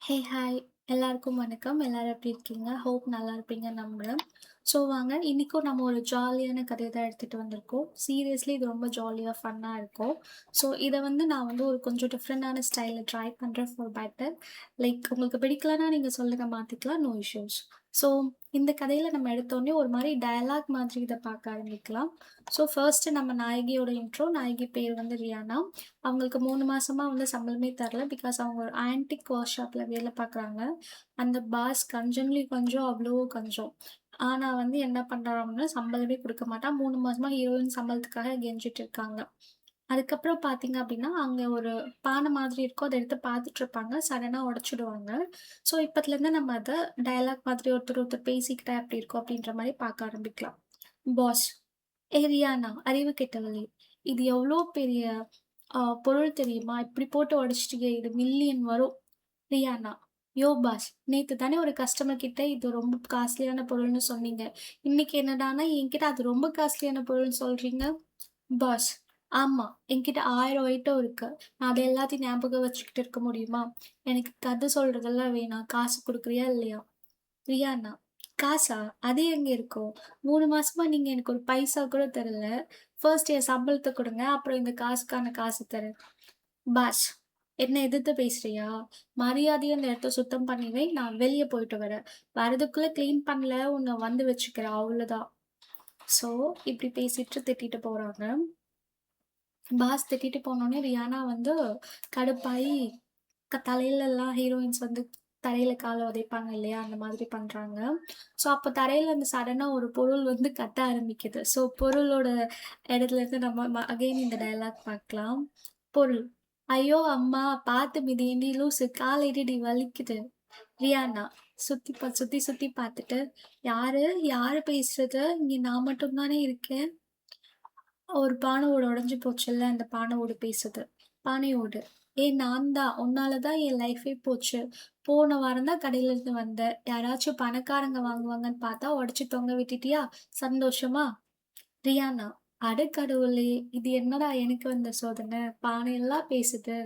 Hi எல்லாருக்கும் வணக்கம். எல்லாரும் எப்படி இருக்கீங்க? ஹோப் நல்லா இருப்பீங்கன்னு நம்புறேன். ஸோ வாங்க, இன்னைக்கும் நம்ம ஒரு ஜாலியான கதை தான் எடுத்துட்டு வந்திருக்கோம். சீரியஸ்லி இது ரொம்ப ஜாலியா, ஃபன்னா இருக்கும். ஸோ இத நான் ஒரு கொஞ்சம் டிஃப்ரெண்டான ஸ்டைல்ல ட்ரை பண்றேன் ஃபார் பெட்டர். லைக் உங்களுக்கு பிடிக்கலன்னா நீங்க சொல்லுங்க, மாத்திக்கலாம். No issues. ஸோ இந்த கதையில நம்ம எடுத்தோனே ஒரு மாரி டயலாக் மாதிரி இத பார்க்க ஆரம்பிக்கலாம். ஸோ ஃபர்ஸ்ட்டு நம்ம நாயகியோட இன்ட்ரோ. நாயகி பேர் ரியானா. அவங்களுக்கு 3 மாசமா சம்பளமே தரல. பிகாஸ் அவங்க ஒரு ஆன்டிக் ஒர்க்ஷாப்ல வேலை பார்க்குறாங்க. அந்த பாஸ் கஞ்சன்லி கஞ்சம், அவ்ளோ கஞ்சம். ஆனா என்ன பண்றாராம்னா, சம்பளமே குடுக்க மாட்டான். 3 மாசமா ஹீரோயின் சம்பளத்துக்காக கெஞ்சிட்டு இருக்காங்க. அதுக்கப்புறம் பார்த்தீங்க அப்டின்னா, அங்க ஒரு பானை மாதிரி இருக்கும். அத எடுத்து பார்த்துட்டுருப்பாங்க. சடனா உடைச்சுடுவாங்க. ஸோ இப்பத்துலேருந்து நம்ம அத டயலாக் மாதிரி ஒருத்தர் ஒருத்தர் பேசிக்கிட்டா எப்டி இருக்கும் அப்டின்ற மாரி பார்க்க ஆரம்பிக்கலாம். பாஸ்: "ஏய் ரியானா, அறிவு கெட்டவளே! இது எவ்ளோ பெரிய பொருள் தெரியுமா? இப்டி போட்டு உடைச்சிட்டியே! இது மில்லியன் வரும்." ரியானா: "யோவ் பாஸ்! நேத்து தானே ஒரு கஸ்டமர் கிட்ட இது ரொம்ப காஸ்ட்லியான பொருள்னு சொன்னீங்க. இன்னைக்கு என்னடான்னா என்கிட்ட அது ரொம்ப காஸ்ட்லியான பொருள்னு சொல்றீங்க?" பாஸ்: "ஆமா, என்கிட்ட 1000 ஐட்டம் இருக்கு. நான் அத எல்லாத்தையும் ஞாபகம் வச்சுக்கிட்டு இருக்க முடியுமா? எனக்கு கதை சொல்றதெல்லாம் வேணாம். காசு குடுக்குறியா இல்லையா?" ரியானா: "காசா? அது எங்க இருக்கும்? 3 மாசமா நீங்க எனக்கு ஒரு பைசா கூட தரல. ஃபர்ஸ்ட் என் சம்பளத்த குடுங்க. அப்புறம் இந்த காசுக்கான காசு தரேன்." பாஸ்: "என்ன எதிர்த்து பேசுறியா? மரியாதையா இந்த இடத்த சுத்தம் பண்ணி வை. நான் வெளிய போயிட்டு வரேன். வரதுக்குள்ள கிளீன் பண்ணல, உன்ன வந்து வச்சுக்கிறேன். அவ்வளோதான்." ஸோ, இப்படி பேசிட்டு திட்டிட்டு போறாங்க. பாஸ் திட்டிட்டு போனோனே ரியானா கடுப்பாயி தலையிலலாம் ஹீரோயின்ஸ் தரையில கால உதைப்பாங்க இல்லையா? அந்த மாதிரி பண்றாங்க. ஸோ, அப்ப தரையில சடனா ஒரு பொருள் கத்த ஆரம்பிக்குது. ஸோ, பொருளோட இடத்துலருந்து நம்ம அகைன் இந்த டயலாக் பார்க்கலாம். பொருள்: "ஐயோ அம்மா! பாத்து மிதியேண்டி லூசு! கால எடுடி வலிக்குது." ரியானா சுத்தி சுத்தி பார்த்துட்டு, "யாரு? யாரு பேசுறது? இங்க நான் மட்டும் தானே இருக்கேன்." ஒரு பானை ஓடு உடைஞ்சு போச்சுல்ல, அந்த பானை ஓடு பேசுது. பானை ஓடு: "ஏய் நான் தான். உன்னால தான் என் லைஃபே போச்சு. போன வாரம் தான் கடையிலேருந்து வந்தேன். யாராச்சும் பணக்காரங்க வாங்குவாங்கன்னு பார்த்தா உடைச்சு தொங்க விட்டுட்டியா? சந்தோஷமா?" ரியானா: "அட கடவுளே! இது என்னடா எனக்கு வந்த சோதனை! பானையெல்லாம் பேசுது."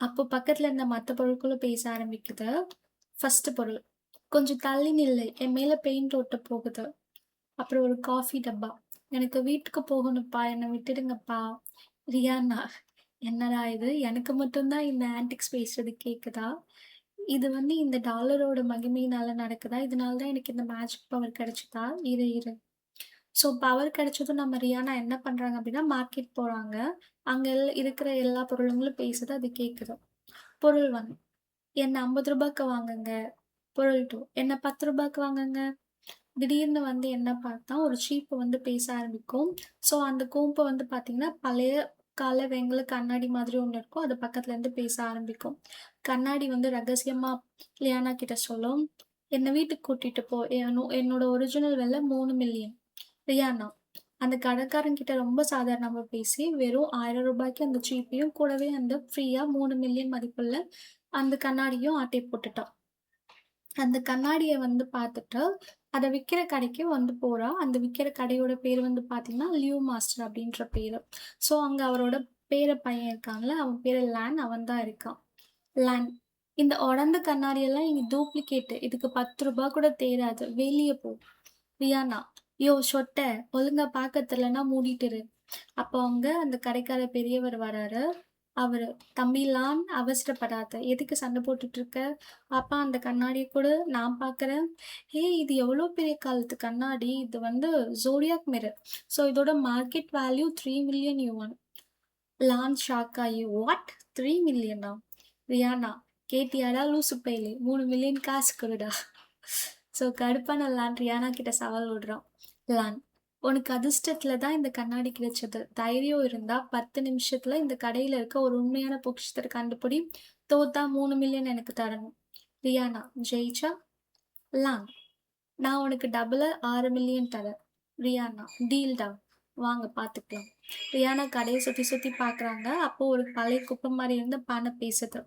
அப்போ பக்கத்துல இருந்த மத்த பொருட்களும் பேச ஆரம்பிக்குது. ஃபர்ஸ்ட் பொருள்: "கொஞ்சம் தள்ளி நில்லு. என் மேல பெயிண்ட் ஒட்டப் போகுது." அப்புறம் ஒரு காஃபி டப்பா: "எனக்கு வீட்டுக்கு போகணும்ப்பா. என்ன விட்டுடுங்கப்பா." ரியானா: "என்னடா இது! எனக்கு மட்டும் தான் இந்த ஆன்டிக்ஸ் பேசுறது கேக்குதா? இது இந்த டாலரோட மகிமையினால நடக்குதா? இதனால தான் எனக்கு இந்த மேஜிக் பவர் கிடைச்சதா? இரு, இரு." ஸோ பவர் கிடைச்சதும் நம்ம ரியானா என்ன பண்றாங்க அப்டின்னா, மார்க்கெட் போறாங்க. அங்க இருக்கிற எல்லா பொருளுங்களும் பேசுது. அது கேக்குது. பொருள் 1: "என்ன ரூ. 50க்கு வாங்குங்க." பொருள் 2: "என்ன ரூ. 10க்கு வாங்குங்க." திடீர்னு என்ன பார்த்தா, ஒரு சீப்பு பேச ஆரம்பிக்கும். ஸோ, அந்த கூம்பு பார்த்தீங்கன்னா, பழைய கால வெங்கல கண்ணாடி மாதிரி ஒண்ணு இருக்கும். அது பக்கத்துல இருந்து பேச ஆரம்பிக்கும். கண்ணாடி ரகசியமா லியானா கிட்ட சொல்லும்: "என்ன வீட்டுக்கு கூட்டிட்டு போ. என்னோட ஒரிஜினல் விலை 3 மில்லியன்." ரியானா அந்த கடைக்காரன் கிட்ட ரொம்ப சாதாரணமா பேசி, வெறும் ரூ. 1000க்கு அந்த சீப்பையும், கூடவே ஃப்ரீயா 3 மில்லியன் மதிப்புள்ள அந்த கண்ணாடியும் ஆட்டை போட்டுட்டா. அந்த கண்ணாடிய பார்த்துட்டு, அத விக்கிற கடைக்கு போறா. அந்த விக்கிற கடையோட பேரு பார்த்தீங்கன்னா, லியோ மாஸ்டர் அப்டின்ற பேரு. ஸோ, அங்க அவரோட பேர பையன் இருக்கான்ல, அவன் பேரு லான். அவன் தான் இருக்கான். லான்: "இந்த உடைந்த கண்ணாடியெல்லாம் இங்க டூப்ளிகேட்டு. இதுக்கு ரூ. 10 கூட தேறாது. வெளிய போ." ரியானா: "யோவ் சொட்டை! ஒழுங்கா பார்க்க தெரியலன்னா மூடிட்டு இரு." அப்போ அங்க அந்த கடைக்கார பெரியவர் வராரு. அவரு: "தம்பி லான், அவசரப்படாத. எதுக்கு சண்டை போட்டுட்டு இருக்க? அப்பா அந்த கண்ணாடிய குடு, நான் பார்க்குறேன்." "ஏய் இது எவ்ளோ பெரிய காலத்து கண்ணாடி. இது ஜோடியாக் மிரர். ஸோ இதோட மார்க்கெட் வேல்யூ 3 மில்லியன் யுவான்." லான் ஷாக் ஆயி, "வாட்? 3 மில்லியனா?" ரியானா: "கேட்டியாடா லூசு பயலே! 3 மில்லியன் காசு குடுடா." ஸோ கடுப்பான லான் ரியானா கிட்ட சவால் விடுறான். லான்: "உனக்கு அதிர்ஷ்டத்துல தான் இந்த கண்ணாடி கிடைச்சது. தைரியம் இருந்தா 10 நிமிஷத்துல இந்த கடையில இருக்க ஒரு உண்மையான பொக்கிஷத்த கண்டுபிடி. தோத்தா 3 மில்லியன் எனக்கு தரணும்." ரியானா: "ஜெயிச்சா?" லான்: "நான் உனக்கு டபுளா 6 மில்லியன் தரேன்." ரியானா: "டீல்டா. வாங்க பார்த்துக்கலாம்." ரியானா கடைய சுத்தி சுத்தி பார்க்குறாங்க. அப்போ ஒரு பழைய குப்பை மாரி இருந்த பானை பேசுது.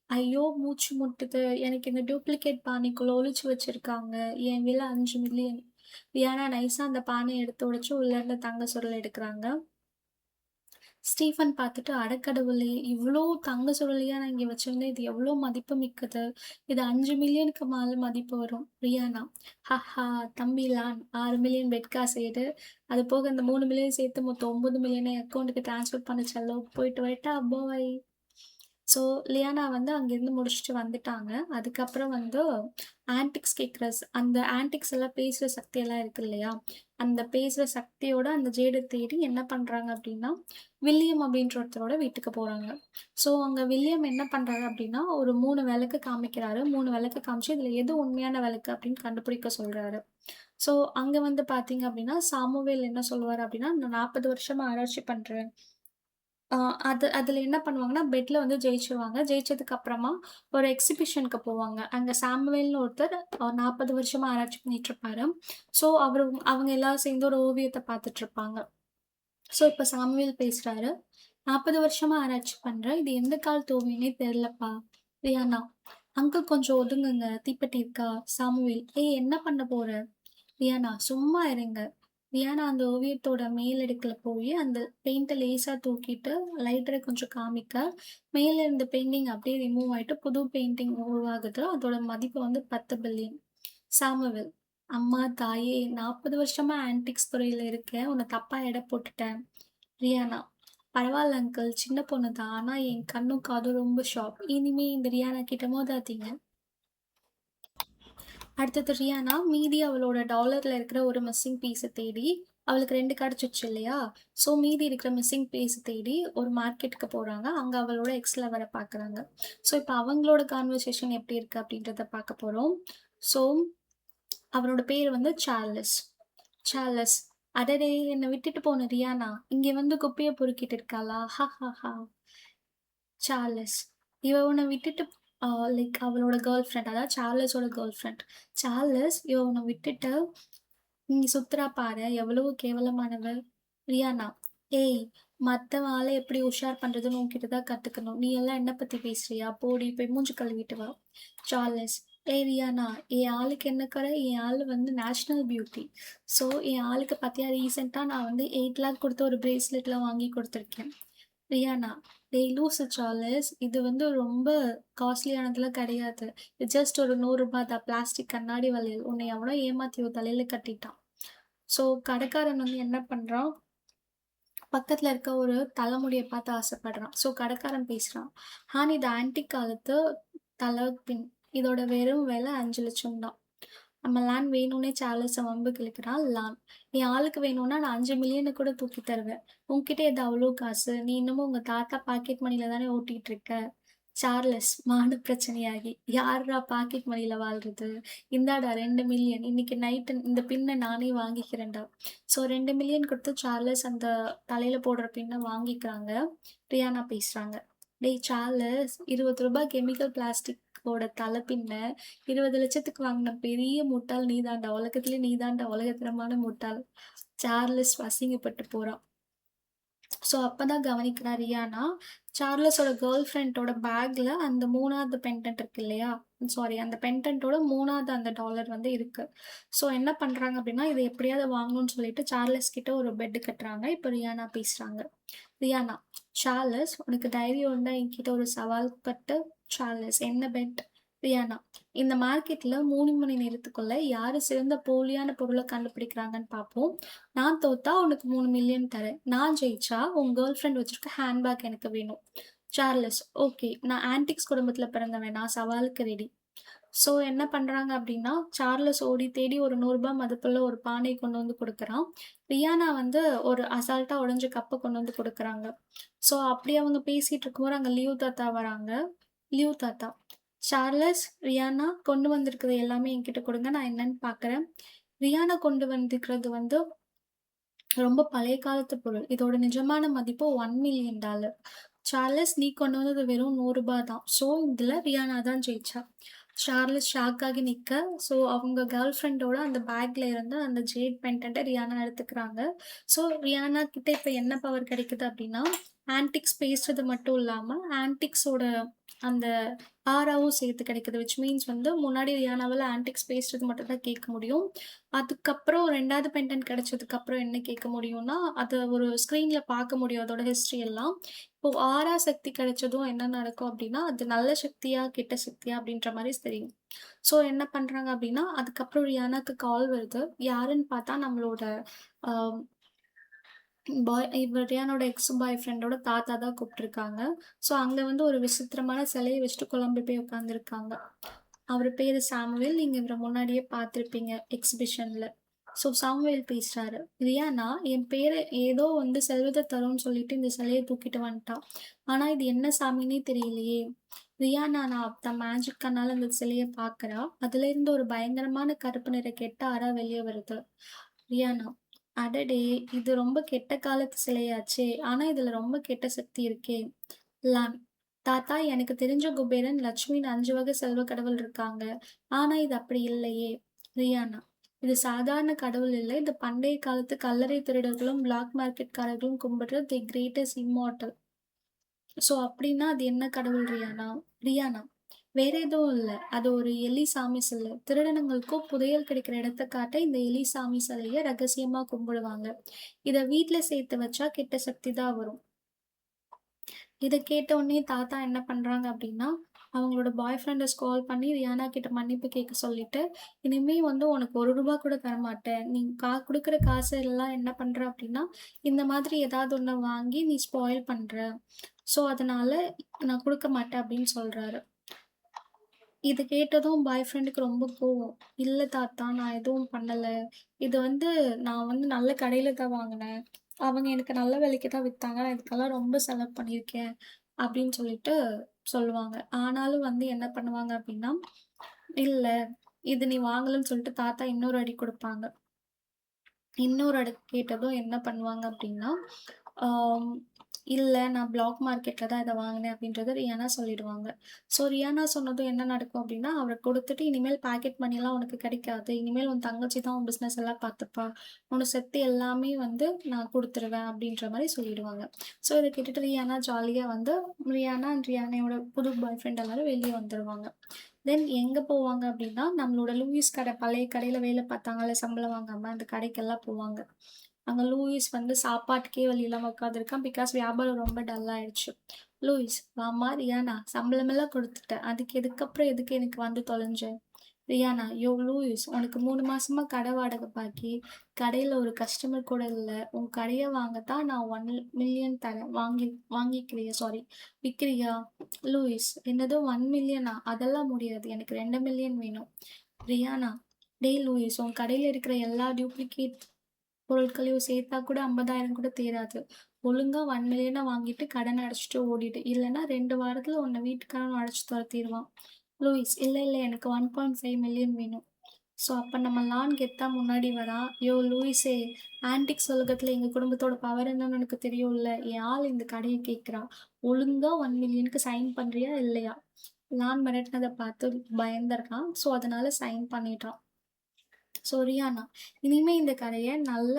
"ஐயோ! மூச்சு முட்டுது. எனக்கு இந்த டூப்ளிகேட் பானைக்குள்ள ஒளிச்சு வச்சிருக்காங்க. என் விலை 5 மில்லியன்." ரியானா நைஸா அந்த பானைய எடுத்து உடைச்சு உள்ள இருந்த தங்க சுருள் எடுக்குறாங்க. ஸ்டீஃபன் பார்த்துட்டு, "அடக்கடவுளே! இவ்ளோ தங்க சுருளையா நான் இங்க வச்சிருந்தேன். இது எவ்ளோ மதிப்பு மிக்கது. இது 5,000,000க்கு மேல மதிப்பு வரும்." ரியானா, "ஹஹா! தம்பிலான் 6,000,000 பெட் காசு எடு. அது போக இந்த 3,000,000 சேர்த்து மொத்தம் 9,000,000 என் அக்கவுண்ட்டுக்கு ட்ரான்ஸ்ஃபர் பண்ணு செல்லம். போயிட்டு வரட்டா பாய்." ஸோ, லியானா வந்து அங்கேருந்து முடிச்சுட்டு வந்துட்டாங்க. அதுக்கப்புறம் வந்து ஆன்டிக்ஸ் கேட்குற அந்த ஆன்டிக்ஸ் எல்லாம் பேசுற சக்தியெல்லாம் இருக்கு இல்லையா? அந்த பேசுற சக்தியோட அந்த ஜேட தேடி என்ன பண்றாங்க அப்டின்னா, வில்லியம் அப்டின்ற ஒருத்தரோட வீட்டுக்கு போறாங்க. ஸோ, அங்க வில்லியம் என்ன பண்றாரு அப்டின்னா, ஒரு 3 விளக்கு காமிக்கிறாரு. 3 விளக்கு காமிச்சு, இதுல எது உண்மையான விளக்கு அப்டின்னு கண்டுபிடிக்க சொல்றாரு. ஸோ, அங்க வந்து பார்த்தீங்க அப்டின்னா, சாமுவேல் என்ன சொல்லுவாரு அப்டின்னா, "நான் 40 வருஷமா ஆராய்ச்சி பண்றேன். ஆ அதுல என்ன பண்ணுவாங்கன்னா, பெட்ல வந்து ஜெயிச்சுருவாங்க. ஜெயிச்சதுக்கு அப்புறமா ஒரு எக்ஸிபிஷனுக்கு போவாங்க. அங்க சாமுவேல்னு ஒருத்தர் 40 வருஷமா ஆராய்ச்சி பண்ணிட்டுருப்பாரு. ஸோ, அவங்க எல்லாரும் சேர்ந்து ஒரு ஓவியத்த பார்த்துட்டுருப்பாங்க. ஸோ, இப்ப சாமுவேல் பேசுறாரு. "40 வருஷமா ஆராய்ச்சி பண்றேன். இது எந்த காலத்து ஓவியம்னே தெரியலப்பா." ரியானா, "அங்கிள் கொஞ்சம் ஒதுங்குங்க. தீப்பெட்டி இருக்கா?" சாமுவேல், "ஏய் என்ன பண்ண போற?" ரியானா, "சும்மா இருங்க." ரியானா அந்த ஓவியத்தோட மேல் அடுக்குல போயி, அந்த பெயிண்ட்ட லேசா தூக்கிட்டு, லைட்டர கொஞ்சம் காமிக்க, மேல இருந்த பெயிண்டிங் அப்படியே ரிமூவ் ஆயிட்டு, புது பெயிண்டிங் உருவாகுது. அதோட மதிப்பு வந்து 10 பில்லியன். சாமுவேல், "அம்மா தாயே! 40 வருஷமா ஆன்டிக்ஸ் துறையில இருக்கேன். உன்ன தப்பா எடை போட்டுட்டேன்." ரியானா, "பரவால்ல அங்கிள். சின்ன பொண்ணு தான். ஆனா என் கண்ணும் காதும் ரொம்ப ஷார்ப். இனிமே இந்த ரியானா கிட்ட மோதாதீங்க." அடுத்தது ரியானா, மீதி அவளோட டாலர்ல இருக்கிற ஒரு மிஸ்ஸிங் பீஸ தேடி, அவளுக்கு 2 கிடைச்சிருச்சு இல்லையா? ஸோ மீதி இருக்கிற மிஸ்ஸிங் பீஸ தேடி ஒரு மார்க்கெட்டுக்கு போறாங்க. அங்க அவளோட எக்ஸ் லவ்வர பார்க்குறாங்க. ஸோ இப்ப அவங்களோட கான்வர்சேஷன் எப்படி இருக்கு அப்படின்றத பார்க்க போறோம். ஸோ அவனோட பேர் வந்து சார்லஸ். சார்லஸ், "அடடே! என்ன விட்டுட்டு போன ரியானா, இங்க வந்து குப்பைய பொறுக்கிட்டு இருக்காளா? ஹஹஹா." சார்லஸ், "இவ உன்ன விட்டுட்டு அ லைக் அவளோட கேர்ள் ஃபிரெண்ட் அதாவது சார்லஸோட கேர்ள் ஃபிரெண்ட். சார்லஸ், இவ உன்ன விட்டுட்டு இங்க சுத்துறா பாரேன், எவ்வளவு கேவலமானவ." ரியானா, "ஏய்! மத்தவன் ஆள எப்படி உஷார் பண்றதுன்னு உன்கிட்ட தான் கத்துக்கணும். நீ எல்லாம் என்ன பத்தி பேசுறியா? போடி போய் மூஞ்சி கழுவிட்டு வா." சார்லஸ், "ஏய் ரியானா, என் ஆளுக்கு என்ன குறை? என் ஆளு வந்து நேஷனல் பியூட்டி. ஸோ என் ஆளுக்கு பாத்தியா ரீசென்ட்டா நான் வந்து 8,00,000 குடுத்து ஒரு பிரேஸ்லெட்லாம் வாங்கி குடுத்துருக்கேன்." ரியானா, "டேய் லூசு சார்லஸ், இது வந்து ரொம்ப காஸ்ட்லியானதுலாம் கிடையாது. இது ஜஸ்ட் ஒரு ரூ. 100 தான். பிளாஸ்டிக் கண்ணாடி வளையல். உன்னை எவனோ ஏமாத்தி உன் தலையில கட்டிட்டான்." ஸோ கடைக்காரன் வந்து என்ன பண்றான், பக்கத்துல இருக்க ஒரு தலைமுடிய பார்த்து ஆசைப்படுறான். ஸோ கடைக்காரன் பேசுறான். "ஹான் இது ஆன்டிக் காலத்து தலப்பின். இதோட வெறும் விலை 5,00,000 தான்." நம்ம லான் வேணும்னே சார்லஸ வம்புக்கு இழுக்கிறான் லான். "என் ஆளுக்கு வேணும்னா நான் 5,000,000 கூட தூக்கி தருவேன். உன்கிட்ட எது அவ்ளோ காசு? நீ இன்னமும் உங்க தாத்தா பாக்கெட் மணில தானே ஓட்டிட்டு இருக்க." சார்லஸ் மான பிரச்சனையாகி, "யார்றா பாக்கெட் மணில வாழ்றது? இந்தாடா 2,000,000 இன்னைக்கு நைட்டு இந்த பின்ன நானே வாங்கிக்கிறேன்டா." ஸோ 2,000,000 குடுத்து சார்லஸ் அந்த தலையில போடுற பின்ன வாங்கிக்கிறாங்க. ரியானா பேசுறாங்க. "டேய் சார்லஸ், ரூ. 20 கெமிக்கல் பிளாஸ்டிக்கோட தல பின்ன 20,00,000க்கு வாங்குன பெரிய முட்டாள் நீதான்டா. உலகத்திலே நீதான்டா உலகத்தரமான முட்டாள்." சார்லஸ் அசிங்கப்பட்டு போறான். ஸோ அப்பதான் கவனிக்கிறா ரியானா, சார்லஸோட கேர்ள் ஃப்ரெண்டோட பேக்ல அந்த 3வது பெண்டன்ட் இருக்கு இல்லையா? சாரி அந்த பெண்டன்ட்டோட 3வது அந்த டாலர் வந்து இருக்கு. ஸோ என்ன பண்றாங்க அப்டின்னா, இத எப்படியாவது வாங்கணும்னு சொல்லிட்டு சார்லஸ் கிட்ட ஒரு பெட் கட்டுறாங்க. இப்ப ரியானா பேசுறாங்க. ரியானா, "சார்லஸ், உனக்கு தைரியம் இருந்தா என்கிட்ட ஒரு சவால் கட்டு." சார்லஸ், "என்ன பெட்?" ரியானா, "இந்த மார்க்கெட்ல 3 மணி நேரத்துக்குள்ள யாரு சிறந்த போலியான பொருள கண்டுபிடிக்கிறாங்கன்னு பார்ப்போம். நான் தோத்தா உனக்கு 3,000,000 தரேன். நான் ஜெயிச்சா உன் கேர்ள் ஃபிரெண்ட் வச்சிருக்க ஹேண்ட்பேக் எனக்கு வேணும்." Charles, "okay. நான் ஆன்டிக்ஸ் குடும்பத்துல பிறந்தவன். நான் சவாலுக்கு ரெடி." ஸோ என்ன பண்றாங்க அப்டின்னா, சார்லஸ் ஓடி தேடி ஒரு ரூ. 100 மதிப்புள்ள ஒரு பானை கொண்டு வந்து குடுக்குறான். ரியானா வந்து ஒரு அசால்ட்டா உடைஞ்ச கப்ப கொண்டு வந்து குடுக்குறாங்க. ஸோ அப்படி அவங்க பேசிட்டு இருக்கும்போது அங்க லியோ தாத்தா வராங்க. லியோ தாத்தா, "சார்லஸ், ரியானா கொண்டு வந்திருக்கிறது எல்லாமே என்கிட்ட குடுங்க. நான் என்னன்னு பார்க்குறேன்." ரியானா கொண்டு வந்திருக்கிறது வந்து ரொம்ப பழைய காலத்து பொருள். இதோட நிஜமான மதிப்பு $1,000,000. சார்லஸ், நீ கொண்டு வந்தது வெறும் ரூ. 100 தான். ஸோ இதுல ரியானா தான் ஜெயிச்சா. சார்லஸ் ஷாக் ஆகி நிக்க, ஸோ அவங்க கேர்ள் ஃபிரெண்டோட அந்த பேக்ல இருந்த அந்த ஜேட் பெண்டன்ட்ட ரியானா எடுத்துக்கிறாங்க. ஸோ ரியானா கிட்ட இப்ப என்ன பவர் கிடைக்குது அப்டின்னா, ஆன்டிக்ஸ் பேசுறது மட்டும் இல்லாம, ஆன்டிக்ஸோட அந்த ஆராவும் சேர்த்து கிடைக்குது. விச் மீன்ஸ் வந்து முன்னாடி ரியானாவால ஆன்டிக்ஸ் பேசுறது மட்டும் தான் கேட்க முடியும். அதுக்கப்புறம் 2வது பெண்டன்ட் கிடைச்சதுக்கப்புறம் என்ன கேட்க முடியும்னா, அத ஒரு ஸ்க்ரீன்ல பார்க்க முடியும் அதோட ஹிஸ்ட்ரி எல்லாம். இப்போ ஆரா சக்தி கிடைச்சதும் என்ன நடக்கும் அப்டின்னா, அது நல்ல சக்தியா, கெட்ட சக்தியா அப்டின்ற மாரி தெரியும். ஸோ என்ன பண்றாங்க அப்டின்னா, அதுக்கப்புறம் ரியானாக்கு கால் வருது. யாருன்னு பார்த்தா நம்மளோட அ ரியானோட எக்ஸ் பாய் ஃப்ரெண்டோட தாத்தா தான் கூப்ட்டுருக்காங்க. ஸோ அங்க வந்து ஒரு விசித்திரமான சிலைய வச்சுட்டு குழம்பி போய் உட்காந்துருக்காங்க. அவரு பேரு சாமுவேல். நீங்க இவர முன்னாடியே பார்த்திருப்பீங்க எக்ஸிபிஷன்ல. ஸோ சாமுவேல் பேசுறாரு. "ரியானா, என் பேரு ஏதோ வந்து செல்வத்த தரும்ன்னு சொல்லிட்டு இந்த சிலைய தூக்கிட்டு வந்துட்டா. ஆனா இது என்ன சாமின்னே தெரியலையே." ரியானா நான் தன் மேஜிக் கண்ணால அந்த சிலைய பார்க்குறா. அதுலேருந்து ஒரு பயங்கரமான கருப்பு நிற கெட்ட அற வெளிய வருது. ரியானா, அடடே! இது ரொம்ப கெட்ட காலத்து சிலையாச்சே! ஆனா இதுல ரொம்ப கெட்ட சக்தி இருக்கே! லான், தாத்தா எனக்கு தெரிஞ்ச குபேரன், லட்சுமின்னு 5 வகை செல்வ கடவுள் இருக்காங்க. ஆனா இது அப்படி இல்லையே! ரியானா, இது சாதாரண கடவுள் இல்ல. இது பண்டைய காலத்து கல்லறை திருடர்களும், பிளாக் மார்க்கெட்காரர்களும் கும்பிடுற தி கிரேட்டஸ்ட் இம்மார்டல். ஸோ அப்படின்னா அது என்ன கடவுள் ரியானா? ரியானா, வேற எதுவும் இல்ல. அது ஒரு எலி சாமி சிலை. திருடனுங்களுக்கும் புதையல் கிடைக்கிற இடத்த காட்ட இந்த எலி சாமி சிலைய ரகசியமா கும்பிடுவாங்க. இத வீட்ல சேர்த்து வச்சா கெட்ட சக்தி தான் வரும். இத கேட்ட உடனே தாத்தா என்ன பண்றாங்க அப்படின்னா, அவங்களோட பாய் ஃப்ரெண்ட கால் பண்ணி ரியானா கிட்ட மன்னிப்பு கேட்க சொல்லிட்டு, இனிமே வந்து உனக்கு ₹1 கூட தரமாட்டேன். நீ குடுக்குற காசு எல்லாம் என்ன பண்ற அப்படின்னா, இந்த மாதிரி ஏதாவது ஒண்ண வாங்கி நீ ஸ்பாயில் பண்ற. ஸோ அதனால நான் குடுக்க மாட்டேன் அப்படின்னு சொல்றாரு. இத கேட்டதும் பாய் ஃப்ரெண்டுக்கு ரொம்ப கோவம். "இல்ல தாத்தா, நான் எதுவும் பண்ணல. இது வந்து நான் வந்து நல்ல கடையில தான் வாங்குனேன். அவங்க எனக்கு நல்ல விலைக்கு தான் வித்தாங்க. நான் இதுக்கெல்லாம் ரொம்ப செலவு பண்ணியிருக்கேன்." அப்படின்னு சொல்லிட்டு சொல்லுவாங்க. ஆனாலும் வந்து என்ன பண்ணுவாங்க அப்படின்னா, "இல்ல, இது நீ வாங்கலன்னு" சொல்லிட்டு தாத்தா இன்னொரு அடி குடுப்பாங்க. இன்னொரு அடுக்கு கேட்டதும் என்ன பண்ணுவாங்க அப்டின்னா, ஆம் இல்ல நான் பிளாக் மார்க்கெட்ல தான் இத வாங்குனேன் அப்டின்றத ரியானா சொல்லிடுவாங்க. ஸோ ரியானா சொன்னதும் என்ன நடக்கும் அப்டின்னா, அவர குடுத்துட்டு இனிமேல் பாக்கெட் மணிலாம் உனக்கு கிடைக்காது. இனிமேல் உன் தங்கச்சி தான் உன் பிசினஸ் எல்லாம் பார்த்துப்பா. உன்னோட சொத்து எல்லாமே வந்து நான் குடுத்துருவேன் அப்டின்ற மாரி சொல்லிடுவாங்க. ஸோ இத கேட்டுட்டு ரியானா ஜாலியா வந்து ரியானா அண்ட் ரியானாவோட புது பாய் ஃப்ரெண்ட் எல்லாரும் வெளிய வந்துருவாங்க. தென் எங்க போவாங்க அப்டின்னா, நம்மளோட லூயிஸ் கடை பழைய கடையில வேல பார்த்தாங்கல்ல சம்பளம் வாங்காம, அந்த கடைக்கெல்லாம் போவாங்க. அங்க லூயிஸ் வந்து சாப்பாட்டுக்கே வழி இல்லாம உட்காந்துருக்கான். பிகாஸ் வியாபாரம் ரொம்ப டல் ஆயிடுச்சு. "லூயிஸ், வாம்மா ரியானா, சம்பளமெல்லாம் குடுத்துட்டேன். அதுக்கு இதுக்கப்புறம் எதுக்கு எனக்கு வந்து தொலைஞ்ச?" ரியானா, யோவ் லூயிஸ், உனக்கு 3 மாசமா கடை வாடகை பாக்கி. கடையில ஒரு கஸ்டமர் கூட இல்ல. உன் கடைய வாங்கத்தான் நான் 1,000,000 தரேன். வாங்கிக்கிறியா? சாரி, விக்கிறியா? லூயிஸ், என்னது 1,000,000 அதெல்லாம் முடியாது. எனக்கு 2,000,000 வேணும். ரியானா, டேய் லூயிஸ், உன் கடையில இருக்கிற எல்லா டூப்ளிகேட் பொருட்களையும் சேர்த்தா கூட 50,000 கூட தேறாது. ஒழுங்கா 1,000,000 வாங்கிட்டு கடன அடைச்சுட்டு ஓடிடு. இல்லன்னா 2 வாரத்துல உன்ன வீட்டுக்காரன் அடிச்சு தொரத்திருவான். லூயிஸ், இல்ல இல்ல எனக்கு 1.5 மில்லியன் வேணும். ஸோ அப்ப நம்ம லான் கெத்தா முன்னாடி வரான். யோவ் லூயிஸே, ஆன்டிக்ஸ் உலகத்துல எங்க குடும்பத்தோட பவர் என்னன்னு உனக்கு தெரியும்ல. என் ஆள் இந்த கடைய கேட்குறான். ஒழுங்கா 1 மில்லியனுக்கு சைன் பண்றியா இல்லையா? லான் மிரட்டுனத பார்த்து பயந்துடுறான். ஸோ அதனால சைன் பண்ணிடுறான். ஸோ ரியானா, இனிமே இந்த கடைய நல்ல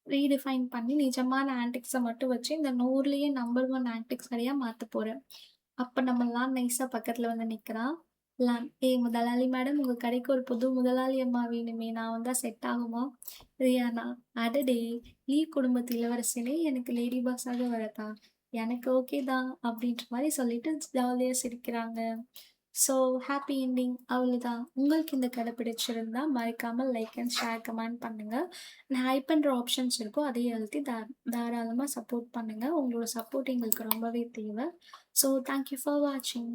ரீடிஃபைன் பண்ணி நிஜமான ஆன்டிக்ஸ மட்டும் வச்சு இந்த 100லயே நம்பர் 1 ஆன்டிக்ஸ் கடையா மாத்தப் போறேன். அப்ப நம்ம லான் நைஸா பக்கத்துல வந்து நிக்கிறான். லான், ஏய் முதலாளி மேடம், உங்க கடைக்கு ஒரு புது முதலாளி அம்மா வேணுமே, நான் வந்தா செட் ஆகுமா? ரியானா, அடடே! லீ குடும்பத்து இளவரசினே எனக்கு லேடி பாஸாக வரதா? எனக்கு ஓகே தான் அப்படின்ற மாரி சொல்லிட்டு ஜாலியா சிரிக்கிறாங்க. ஸோ ஹாப்பி எண்டிங் அவ்வளோதான். உங்களுக்கு இந்த கதை பிடிச்சிருந்தா மறக்காம லைக் அண்ட் ஷேர், கமெண்ட் பண்ணுங்க. நான் ஹைப் பண்ற ஆப்ஷன்ஸ் இருக்கும். அதையும் அழுத்தி தாராளமா சப்போர்ட் பண்ணுங்க. உங்களோட சப்போர்ட் எங்களுக்கு ரொம்பவே தேவை. ஸோ தேங்க் யூ ஃபார் வாட்சிங்.